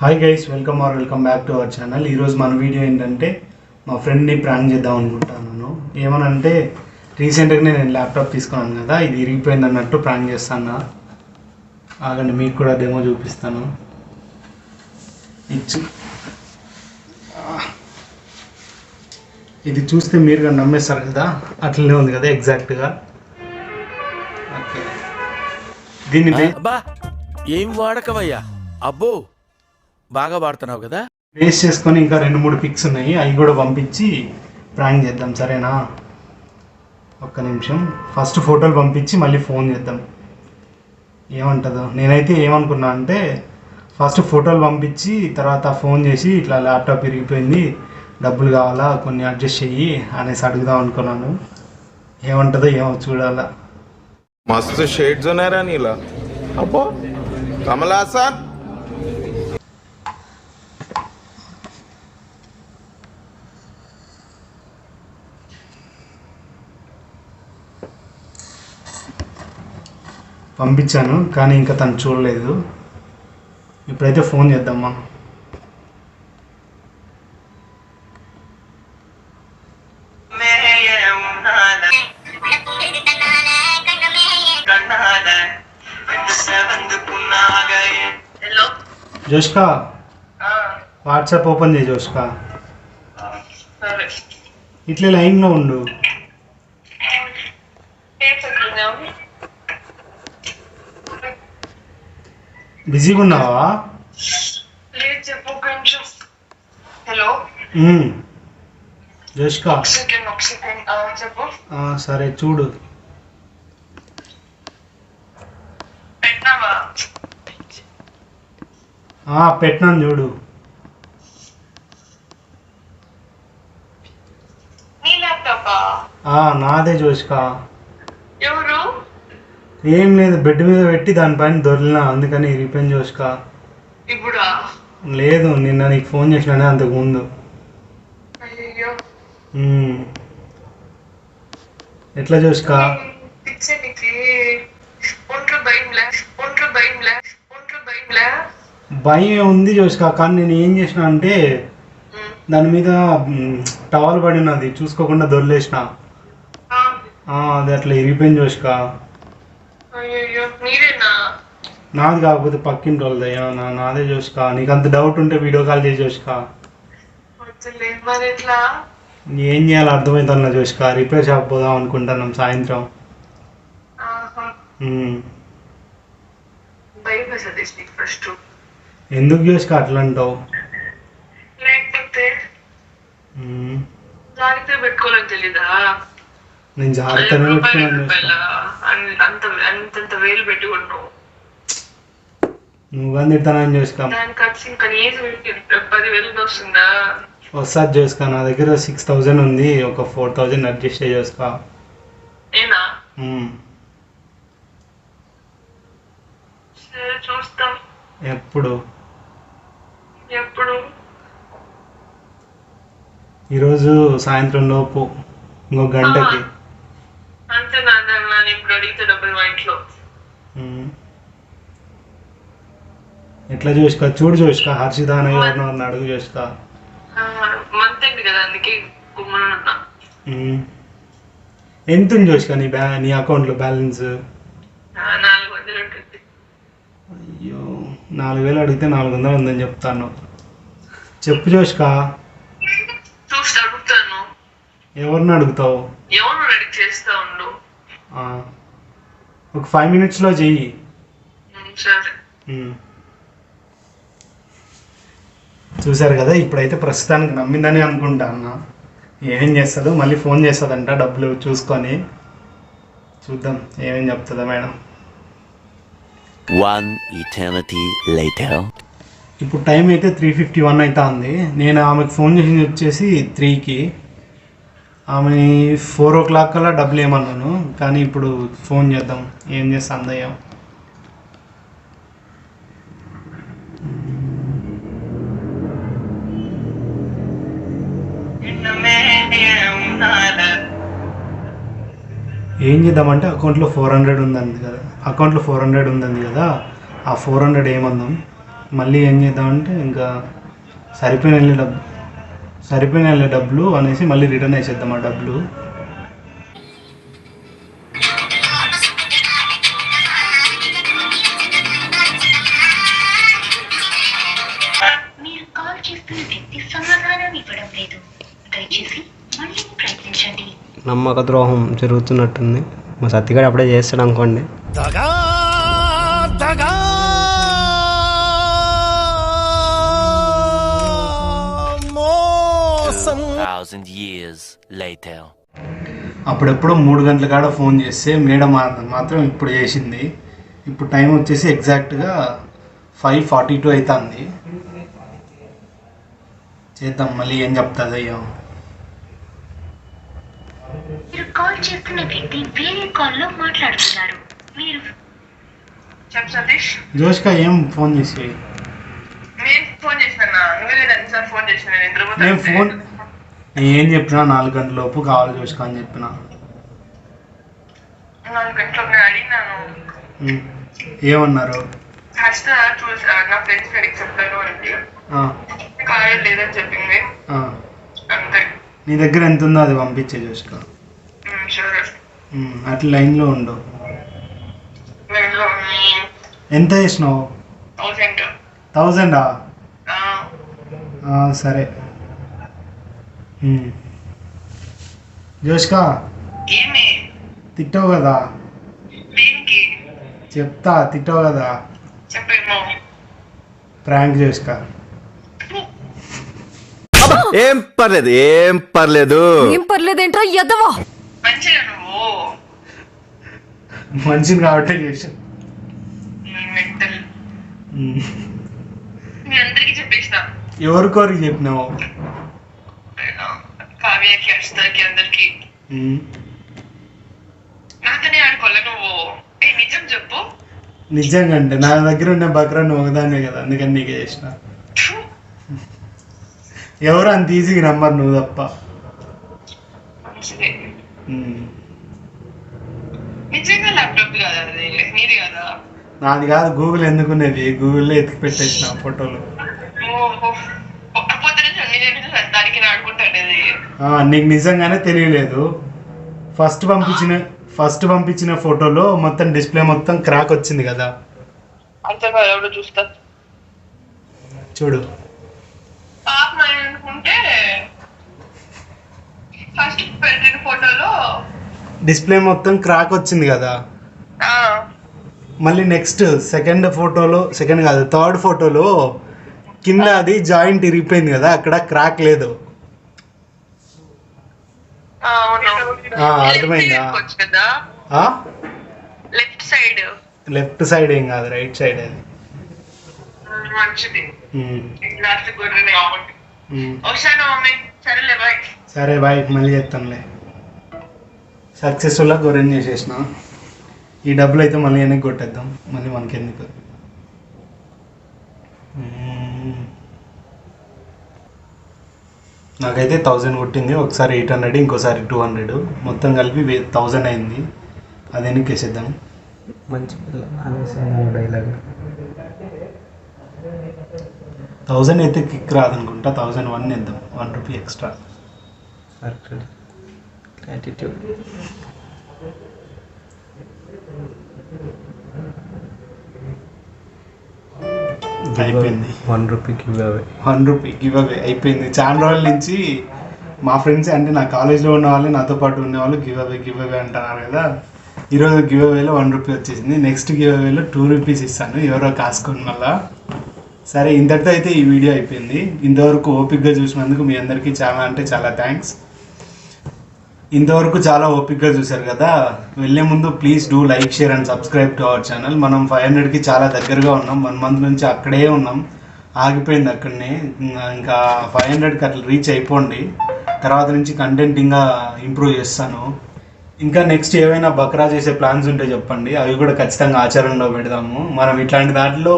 Hi guys, welcome back to our channel. ఈరోజు మన video ఏంటంటే మా ఫ్రెండ్ని ప్రాంక్ చేద్దాం అనుకుంటున్నాను. ఏమనంటే రీసెంట్గా నేను ల్యాప్టాప్ తీసుకున్నాను కదా, ఇది ఇరిగిపోయింది అన్నట్టు ప్రాంక్ చేస్తాను. ఆగండి, మీకు కూడా డెమో చూపిస్తాను. ఇది చూస్తే మీరు నమ్మేస్తారు కదా, అట్లనే ఉంది కదా ఎగ్జాక్ట్గా. ఓకే, దీన్ని ఏం వాడకవయ్యా, అబ్బో బాగా వాడుతున్నావు కదా. బేస్ చేసుకొని ఇంకా 2-3 పిక్స్ ఉన్నాయి, అవి కూడా పంపించి ప్రాంక్ చేద్దాం, సరేనా? ఒక్క నిమిషం, ఫస్ట్ ఫోటోలు పంపించి మళ్ళీ ఫోన్ చేద్దాం, ఏమంటుందో. నేనైతే ఏమనుకున్నా అంటే ఫస్ట్ ఫోటోలు పంపించి తర్వాత ఫోన్ చేసి ఇట్లా ల్యాప్టాప్ ఇరిగిపోయింది, డబ్బులు కావాలా, కొన్ని అడ్జస్ట్ చెయ్యి అనేసి అడుగుదాం అనుకున్నాను. ఏమంటుందో ఏమో చూడాలా. మస్తు షేడ్స్ ఉన్నారా నీలా, అబ్బో కమలాసన్. పంపించాను కానీ ఇంకా తను చూడలేదు. ఇప్పుడైతే ఫోన్ చేద్దామా. జోష్కా, వాట్సాప్ ఓపెన్ చేయి జోష్కా. ఇట్లే లైన్లో ఉండు. బిజీగా ఉన్నావా? జోష్కా, సరే చూడు. పెట్టినాను చూడు. నాదే జోష్కా. ఏం లేదు, బెడ్ మీద పెట్టి దానిపైన దొరికినా, అందుకని ఇరిగిపోయింది జోష్కా. లేదు, నిన్న నీకు ఫోన్ చేసినానే అంతకు ముందు. ఎట్లా జోష్కా? భయం ఉంది జోష్కా, కానీ నేను ఏం చేసిన అంటే దాని మీద టవల్ పడినది చూసుకోకుండా దొరిలేసిన, అది అట్లా ఇరిగిపోయింది జోష్కా. నాది కాకపోతే పక్కింటి వాళ్ళదయ్యా, నాదే జోష్కా. నీకు అంత డౌట్ ఉంటే వీడియో కాల్ చేసి జోష్కా. ఏం చేయాలో అర్థమవుతున్నా జోష్కా. రిపేర్ షాప్ పోదాం అనుకుంటున్నాం సాయంత్రం. ఎందుకు జోష్కా అట్లా అంటావు? నేను జాగ్రత్తగా పెట్టుకున్నాను. నువ్వు కానీ తిడతానని చూసుకో. వస్తుంది చూసుకో, నా దగ్గర 6000 ఉంది, ఒక 4000 అడ్జస్ట్ చేసుకో. ఎప్పుడు? ఈరోజు సాయంత్రం లోపు, ఇంకో గంటకి. ఎట్లా చూసుకో, చూడు చూసుకో. హర్షిత ఎవరిని అడుగు చూసుకో. ఎంత ఉంది చూసుకో నీ అకౌంట్లో బ్యాలెన్స్? అయ్యో, 4000 అడిగితే 400 ఉందని చెప్తాను. చెప్పు చూసుకో. ఎవరిని అడుగుతావు? ఒక 5 minutesలో చెయ్యి. చూసారు కదా, ఇప్పుడైతే ప్రస్తుతానికి నమ్మిందని అనుకుంటా అన్న. ఏమేం చేస్తుందో, మళ్ళీ ఫోన్ చేస్తుందంట డబ్బులు చూసుకొని. చూద్దాం ఏమేం చెప్తుందా మేడం. ఇప్పుడు టైం అయితే 3:51 అవుతా ఉంది. నేను ఆమెకు ఫోన్ చేసి వచ్చేసి 3కి. ఆమె 4 o'clock కల్లా డబ్బులు ఏమన్నాను, కానీ ఇప్పుడు ఫోన్ చేద్దాం ఏం చేస్తా అందయ్యం. ఏం చేద్దామంటే అకౌంట్లో 400 ఉందండి కదా, ఆ 400 ఏమందాం. మళ్ళీ ఏం చేద్దామంటే ఇంకా సరిపోయిన వెళ్ళే డబ్బులు అనేసి మళ్ళీ రిటర్న్ వేసేద్దాం ఆ డబ్బులు. మీరు కాల్ చేస్తున్న వ్యక్తి సమాధానం ఇవ్వడం లేదు, దయచేసి మళ్ళీ ప్రయత్నించండి. నమ్మక ద్రోహం జరుగుతున్నట్టుంది. మా సత్తిగాడు అప్పుడే చేస్తాడు అనుకోండి. అప్పుడెప్పుడు 3 గంటల కాడ ఫోన్ చేస్తే మేడం మాత్రం ఇప్పుడు చేసింది. ఇప్పుడు టైం వచ్చేసి ఎగ్జాక్ట్గా 5:42 అవుతుంది. చేద్దాం మళ్ళీ ఏం చెప్తుంది అయ్యో. మీరు కాల్ చేస్తున్న వ్యక్తి వేరే కాల్లో మాట్లాడుతున్నారు. మీరు సతీష్, జోష్క ఏం ఫోన్ చేసి నేను ఫోన్ చేసినా, నువ్వే లేదా సార్ ఫోన్ చేసిన. నేను ఫోన్ ఏం చెప్పినా 4 గంటల లోపు కావాలి జోష్క అని చెప్పిన. 4 గంటలకు నేను అడిగినాను. ఏమన్నారు? హర్ష చూసి నా ఫ్రెండ్స్ అడిగి చెప్తాను అంటే కాయలు లేదని చెప్పింది. అంతే. నీ దగ్గర ఎంత ఉందో అది పంపించే జోష్క. సరే, అట్లా లైన్లో ఉండు. ఎంత చేసినావు? 1000. సరే జోష్క ఏమి తిట్టావు కదా, దేనికి చెప్తా తిట్టావు కదా, చెప్పేమో. ప్రాంక్ జోష్క. ఏం పర్లేదు ఏం పర్లేదేంట్రా ఎదవా. మంచిగా నువ్వు మంచిది కాబట్టి చేసాను. మెంటల్. మీ అందరికి చెప్పేసిన. ఎవరికోరికి చెప్పినావు? కావ్యకి, హర్షకి, అందరికి. నాతోనే ఆడుకోలే నువ్వు. నిజం చెప్పు. నిజంగా అంటే నా దగ్గర ఉన్న బక్రా నువ్వు ఒకదానే కదా, అందుకని నీకే చేసిన. ఎవరు అంత ఈజీగా నమ్మరు నువ్వు తప్ప. మంచిది. నిజంగా ల్యాప్టాప్ కదా అది, నీది కదా? నాది కాదు, గూగుల్ ఎందుకునేది, గూగుల్లో ఎత్తికి పెట్టేసిన ఫోటోలు. దానికి ఆడుకుంటాడు. నీకు నిజంగానే తెలియలేదు. ఫస్ట్ పంపించిన ఫోటోలో మొత్తం డిస్ప్లే మొత్తం క్రాక్ వచ్చింది కదా, అంతే కదా. ఎవడో చూస్తా చూడు. అనుకుంటే ఫస్ట్ పెట్టిన ఫోటోలో డిస్ప్లే మొత్తం క్రాక్ వచ్చింది కదా. మళ్ళీ నెక్స్ట్ థర్డ్ ఫోటోలో కింద అది జాయింట్ ఇరిగిపోయింది కదా, అక్కడ క్రాక్ లేదు. అర్థమైందా? లెఫ్ట్ సైడ్ ఏం కాదు, రైట్ సైడ్ అది. సరే బాయ్, మళ్ళీ చేస్తానులే. సక్సెస్ఫుల్గా గొర్రెని చేసేసిన. ఈ డబ్బులు అయితే మళ్ళీ వెనక్కి కొట్టేద్దాం, మళ్ళీ మనకెందుకు. నాకైతే 1000 కొట్టింది, ఒకసారి 800, ఇంకోసారి 200, మొత్తం కలిపి 1000 అయింది. అది వెనక్కి వేసేద్దాం. మంచి పిల్ల డైలాగ్. 1000 అయితే కిక్ రాదనుకుంటా, 1001 వేద్దాం, 1 రూపీ ఎక్స్ట్రా. యాటిట్యూడ్. అయిపోయింది. 1 rupee give away. 1 rupee give away అయిపోయింది. చాలా రోజుల నుంచి మా ఫ్రెండ్స్ అంటే నా కాలేజ్లో ఉన్న వాళ్ళు, నాతో పాటు ఉండేవాళ్ళు గివ్ అవే అంటున్నారు కదా. ఈరోజు గివ్ అవేలో 1 రూపీ వచ్చేసింది. నెక్స్ట్ గివ్ అవేలో 2 రూపీస్ ఇస్తాను, ఎవరో కాసుకుని మళ్ళా. సరే, ఇంతటితో అయితే ఈ వీడియో అయిపోయింది. ఇంతవరకు ఓపిక్గా చూసినందుకు మీ అందరికీ చాలా అంటే చాలా థ్యాంక్స్. ఇంతవరకు చాలా ఓపిక్గా చూశారు కదా. వెళ్ళే ముందు please do like, share and subscribe to our channel. మనం 500కి చాలా దగ్గరగా ఉన్నాం. 1 మంత్ నుంచి అక్కడే ఉన్నాం, ఆగిపోయింది అక్కడనే. ఇంకా 500కి అట్లా రీచ్ అయిపోండి. తర్వాత నుంచి కంటెంట్ ఇంకా ఇంప్రూవ్ చేస్తాను. ఇంకా నెక్స్ట్ ఏవైనా బక్రా చేసే ప్లాన్స్ ఉంటే చెప్పండి, అవి కూడా ఖచ్చితంగా ఆచరణలో పెడదాము. మనం ఇట్లాంటి దాంట్లో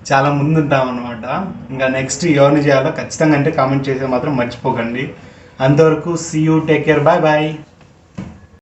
చాలా ముందు ఉంటాం అనమాట. ఇంకా నెక్స్ట్ ఎవరిని చేయాలో ఖచ్చితంగా అంటే కామెంట్ చేసే మాత్రం మర్చిపోకండి. అంతవరకు see you, take care, bye bye.